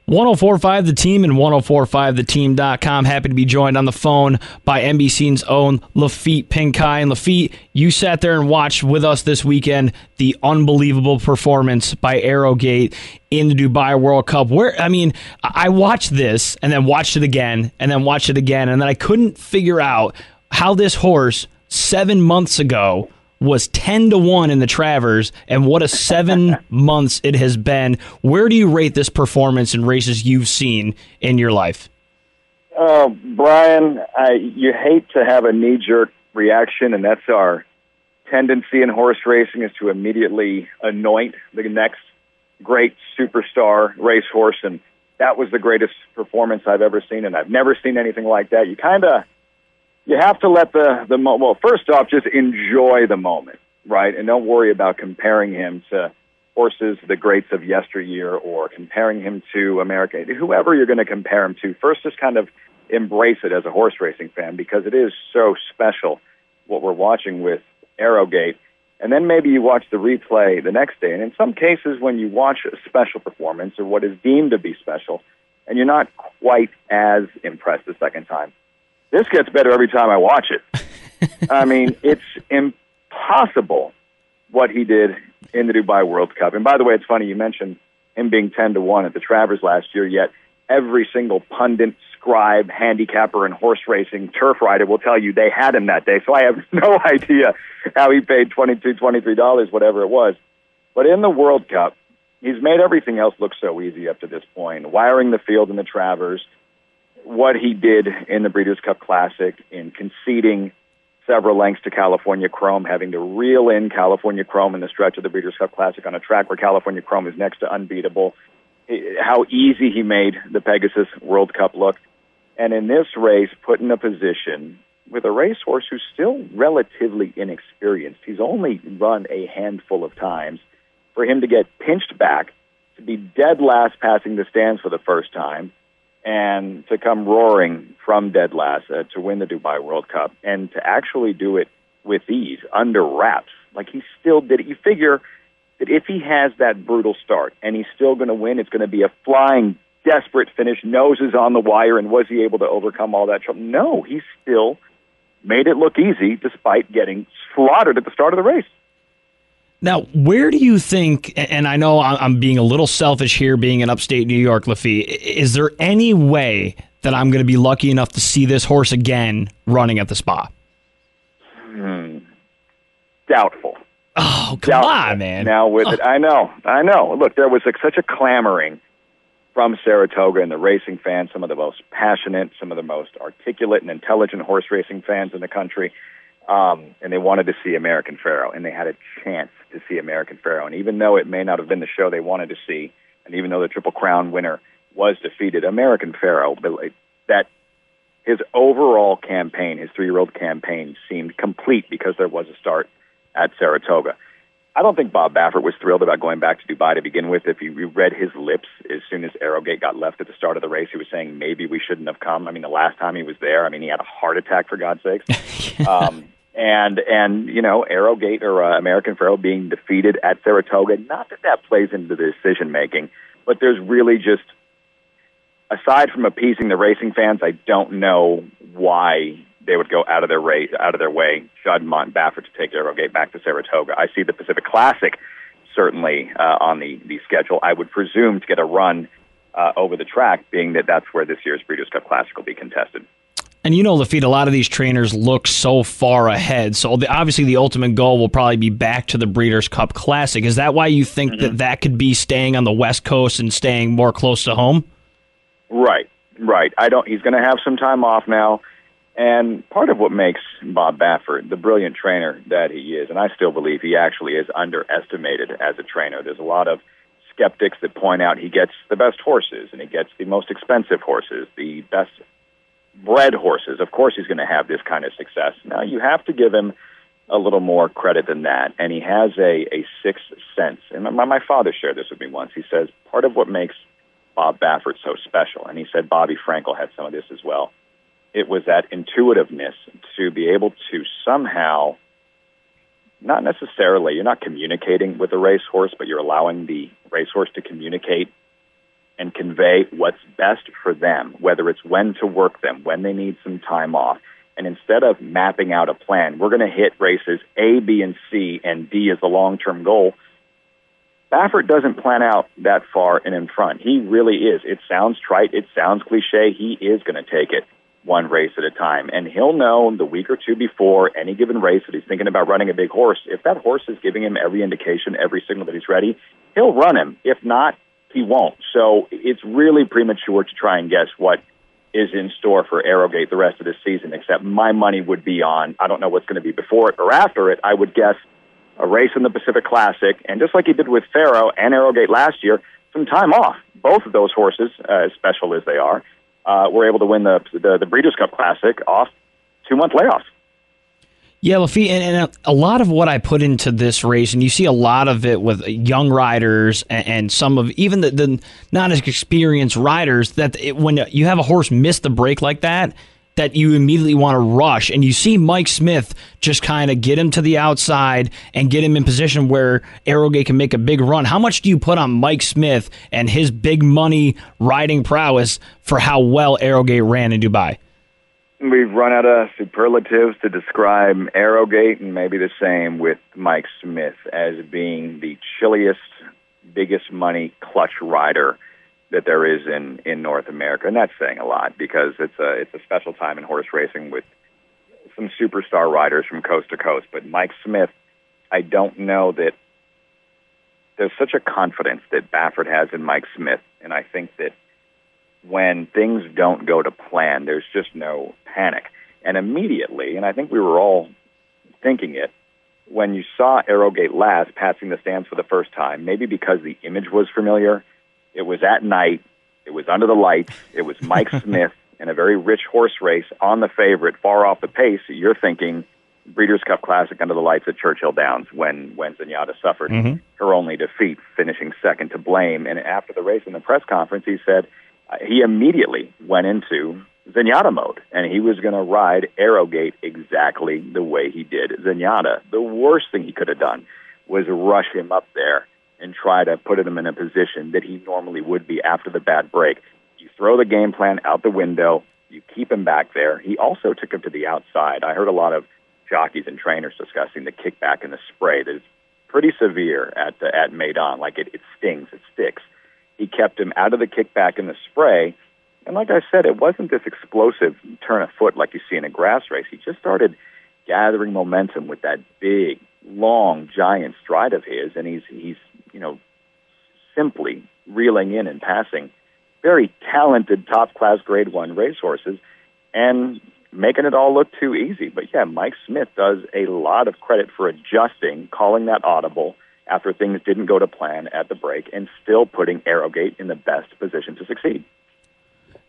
1045 The Team and 1045theteam.com. Happy to be joined on the phone by NBC's own Laffit Pincay. And Laffit, you sat there and watched with us this weekend the unbelievable performance by Arrogate in the Dubai World Cup. I watched this and then watched it again and then watched it again, and then I couldn't figure out how this horse 7 months ago was 10-1 in the Travers, and what a 7 months it has been. Where do you rate this performance in races you've seen in your life? Brian, you hate to have a knee-jerk reaction, and that's our tendency in horse racing, is to immediately anoint the next great superstar racehorse, and that was the greatest performance I've ever seen, and I've never seen anything like that. You have to let well, first off, just enjoy the moment, right? And don't worry about comparing him to horses, the greats of yesteryear, or comparing him to America. Whoever you're going to compare him to, first just kind of embrace it as a horse racing fan, because it is so special what we're watching with Arrogate. And then maybe you watch the replay the next day. And in some cases, when you watch a special performance or what is deemed to be special, and you're not quite as impressed the second time, this gets better every time I watch it. I mean, it's impossible what he did in the Dubai World Cup. And by the way, it's funny you mentioned him being 10-1 at the Travers last year, yet every single pundit, scribe, handicapper, and horse racing turf rider will tell you they had him that day. So I have no idea how he paid $22, $23, whatever it was. But in the World Cup, he's made everything else look so easy up to this point. Wiring the field in the Travers, what he did in the Breeders' Cup Classic in conceding several lengths to California Chrome, having to reel in California Chrome in the stretch of the Breeders' Cup Classic on a track where California Chrome is next to unbeatable, how easy he made the Pegasus World Cup look. And in this race, put in a position with a racehorse who's still relatively inexperienced. He's only run a handful of times. For him to get pinched back, to be dead last passing the stands for the first time, and to come roaring from dead last to win the Dubai World Cup, and to actually do it with ease, under wraps. Like, he still did it. You figure that if he has that brutal start and he's still going to win, it's going to be a flying, desperate finish, noses on the wire, and was he able to overcome all that trouble? No, he still made it look easy despite getting slaughtered at the start of the race. Now, where do you think, and I know I'm being a little selfish here being in upstate New York, Laffit, is there any way that I'm going to be lucky enough to see this horse again running at the Spa? Doubtful. Oh, come on, man. Now with it, I know. Look, there was such a clamoring from Saratoga and the racing fans, some of the most passionate, some of the most articulate and intelligent horse racing fans in the country. And they wanted to see American Pharoah, and they had a chance to see American Pharoah. And even though it may not have been the show they wanted to see, and even though the Triple Crown winner was defeated, American Pharoah, that his overall campaign, his 3-year-old campaign, seemed complete because there was a start at Saratoga. I don't think Bob Baffert was thrilled about going back to Dubai to begin with. If you read his lips as soon as Arrogate got left at the start of the race, he was saying maybe we shouldn't have come. I mean, the last time he was there, he had a heart attack, for God's sakes. And you know, Arrogate or American Pharoah being defeated at Saratoga, not that plays into the decision-making, but there's really just, aside from appeasing the racing fans, I don't know why they would go out of their way, Judd, Mont, Baffert, to take Arrogate back to Saratoga. I see the Pacific Classic certainly on the schedule. I would presume to get a run over the track, being that that's where this year's Breeders' Cup Classic will be contested. And you know, Laffit, a lot of these trainers look so far ahead. So obviously the ultimate goal will probably be back to the Breeders' Cup Classic. Is that why you think that could be staying on the West Coast and staying more close to home? Right. He's going to have some time off now. And part of what makes Bob Baffert the brilliant trainer that he is, and I still believe he actually is underestimated as a trainer. There's a lot of skeptics that point out he gets the best horses, and he gets the most expensive horses, the best bred horses. Of course he's going to have this kind of success. Now, you have to give him a little more credit than that, and he has a sixth sense. And my father shared this with me once. He says, part of what makes Bob Baffert so special, and he said Bobby Frankel had some of this as well, it was that intuitiveness to be able to somehow, not necessarily, you're not communicating with the racehorse, but you're allowing the racehorse to communicate and convey what's best for them, whether it's when to work them, when they need some time off. And instead of mapping out a plan, we're going to hit races A, B, and C, and D is the long-term goal. Baffert doesn't plan out that far and in front. He really is. It sounds trite. It sounds cliche. He is going to take it one race at a time. And he'll know the week or two before any given race that he's thinking about running a big horse. If that horse is giving him every indication, every signal that he's ready, he'll run him. If not, he won't. So it's really premature to try and guess what is in store for Arrogate the rest of this season, except my money would be on, I don't know what's going to be before it or after it, I would guess a race in the Pacific Classic, and just like he did with Pharoah and Arrogate last year, some time off. Both of those horses, as special as they are, were able to win the Breeders' Cup Classic off 2-month layoffs. Yeah, Laffit, and a lot of what I put into this race, and you see a lot of it with young riders and some of even the not as experienced riders, that when you have a horse miss the break like that you immediately want to rush. And you see Mike Smith just kind of get him to the outside and get him in position where Arrogate can make a big run. How much do you put on Mike Smith and his big money riding prowess for how well Arrogate ran in Dubai? We've run out of superlatives to describe Arrogate, and maybe the same with Mike Smith as being the chilliest, biggest money clutch rider that there is in North America. And that's saying a lot because it's a special time in horse racing with some superstar riders from coast to coast. But Mike Smith, I don't know that there's such a confidence that Baffert has in Mike Smith, and I think that when things don't go to plan, there's just no panic. And immediately, and I think we were all thinking it, when you saw Arrogate last passing the stands for the first time, maybe because the image was familiar, it was at night, it was under the lights, it was Mike Smith in a very rich horse race on the favorite, far off the pace, you're thinking Breeders' Cup Classic under the lights at Churchill Downs when Zenyatta suffered her only defeat, finishing second to Blame. And after the race in the press conference, he said, he immediately went into Zenyatta mode, and he was going to ride Arrogate exactly the way he did Zenyatta. The worst thing he could have done was rush him up there and try to put him in a position that he normally would be after the bad break. You throw the game plan out the window. You keep him back there. He also took him to the outside. I heard a lot of jockeys and trainers discussing the kickback and the spray that is pretty severe at Maidan. Like it stings, it sticks. He kept him out of the kickback and the spray. And like I said, it wasn't this explosive turn of foot like you see in a grass race. He just started gathering momentum with that big, long, giant stride of his, and he's simply reeling in and passing very talented top-class Grade 1 racehorses and making it all look too easy. But yeah, Mike Smith does a lot of credit for adjusting, calling that audible after things didn't go to plan at the break, and still putting Arrogate in the best position to succeed.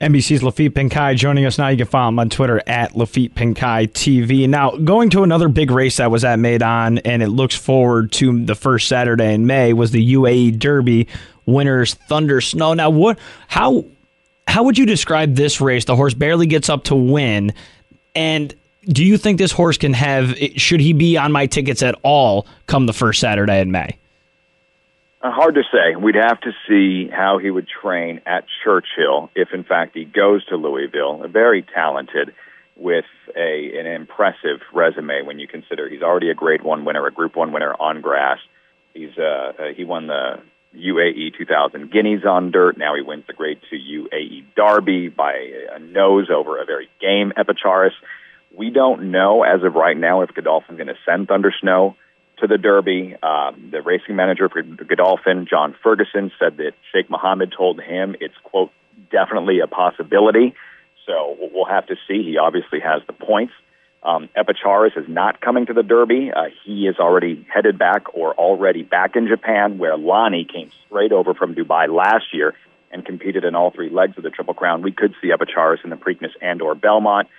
NBC's Laffit Pincay joining us now. You can follow him on Twitter at Laffit Pincay TV. Now, going to another big race that was at Maidan, and it looks forward to the first Saturday in May, was the UAE Derby winners Thundersnow. Now, how would you describe this race? The horse barely gets up to win, and do you think this horse should he be on my tickets at all come the first Saturday in May? Hard to say. We'd have to see how he would train at Churchill if, in fact, he goes to Louisville. Very talented with an impressive resume when you consider he's already a Grade 1 winner, a Group 1 winner on grass. He won the UAE 2000 Guineas on dirt. Now he wins the Grade 2 UAE Derby by a nose over a very game Epicharis. We don't know as of right now if Godolphin's going to send Thundersnow to the Derby. The racing manager for Godolphin, John Ferguson, said that Sheikh Mohammed told him it's, quote, definitely a possibility. So we'll have to see. He obviously has the points. Epicharis is not coming to the Derby. He is already headed back or already back in Japan, where Lonnie came straight over from Dubai last year and competed in all three legs of the Triple Crown. We could see Epicharis in the Preakness and or Belmont.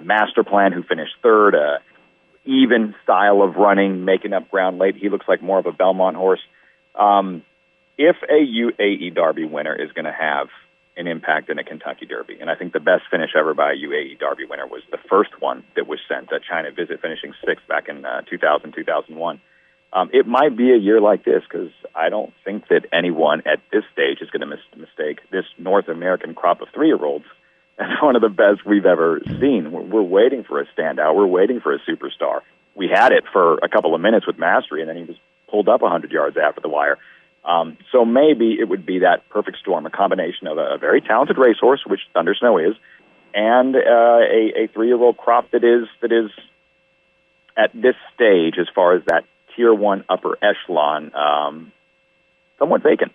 Master Plan, who finished third, even style of running, making up ground late. He looks like more of a Belmont horse. If a UAE Derby winner is going to have an impact in a Kentucky Derby, and I think the best finish ever by a UAE Derby winner was the first one that was sent, that China Visit finishing sixth back in 2000, 2001. It might be a year like this because I don't think that anyone at this stage is going to mistake this North American crop of 3-year-olds as one of the best we've ever seen. We're waiting for a standout. We're waiting for a superstar. We had it for a couple of minutes with Mastery, and then he was pulled up 100 yards after the wire. So maybe it would be that perfect storm, a combination of a very talented racehorse, which Thundersnow is, and a 3-year-old crop that is at this stage, as far as that Tier 1 upper echelon, somewhat vacant.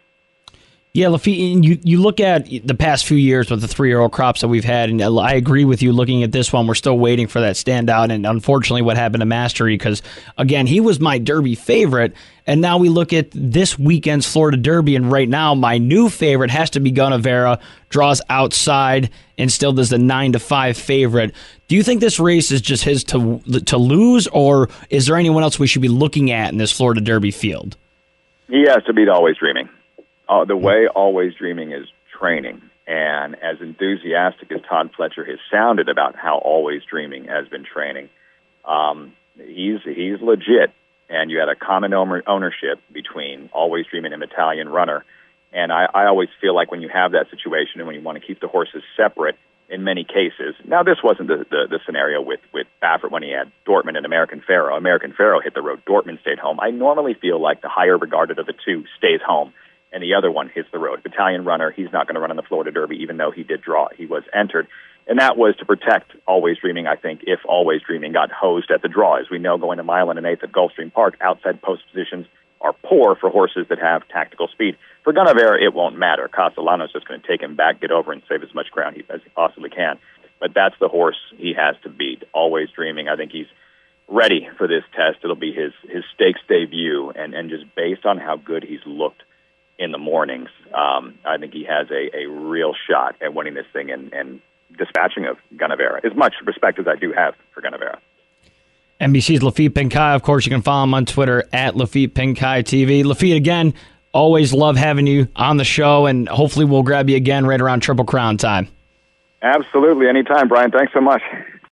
Yeah, Laffit, you look at the past few years with the 3-year-old crops that we've had, and I agree with you looking at this one. We're still waiting for that standout, and unfortunately what happened to Mastery, because, again, he was my Derby favorite, and now we look at this weekend's Florida Derby, and right now my new favorite has to be Gunnevera, draws outside, and still does the 9-5 favorite. Do you think this race is just his to lose, or is there anyone else we should be looking at in this Florida Derby field? He has to beat Always Dreaming. The way Always Dreaming is training, and as enthusiastic as Todd Fletcher has sounded about how Always Dreaming has been training, he's legit. And you had a common ownership between Always Dreaming and Battalion Runner. And I always feel like when you have that situation and when you want to keep the horses separate, in many cases. Now, this wasn't the scenario with Baffert when he had Dortmund and American Pharoah. American Pharoah hit the road. Dortmund stayed home. I normally feel like the higher regarded of the two stays home, and the other one hits the road. Battalion Runner, he's not going to run in the Florida Derby, even though he did draw. He was entered. And that was to protect Always Dreaming, I think, if Always Dreaming got hosed at the draw. As we know, going a mile and an eighth at Gulfstream Park, outside post positions are poor for horses that have tactical speed. For Gunnevera, it won't matter. Castellano's just going to take him back, get over, and save as much ground as he possibly can. But that's the horse he has to beat. Always Dreaming. I think he's ready for this test. It'll be his stakes debut, and just based on how good he's looked in the mornings, I think he has a real shot at winning this thing and dispatching of Gunnevera. As much respect as I do have for Gunnevera. NBC's Laffit Pincay. Of course, you can follow him on Twitter at Laffit Pincay TV. Laffit, again, always love having you on the show, and hopefully we'll grab you again right around Triple Crown time. Absolutely. Anytime, Brian. Thanks so much.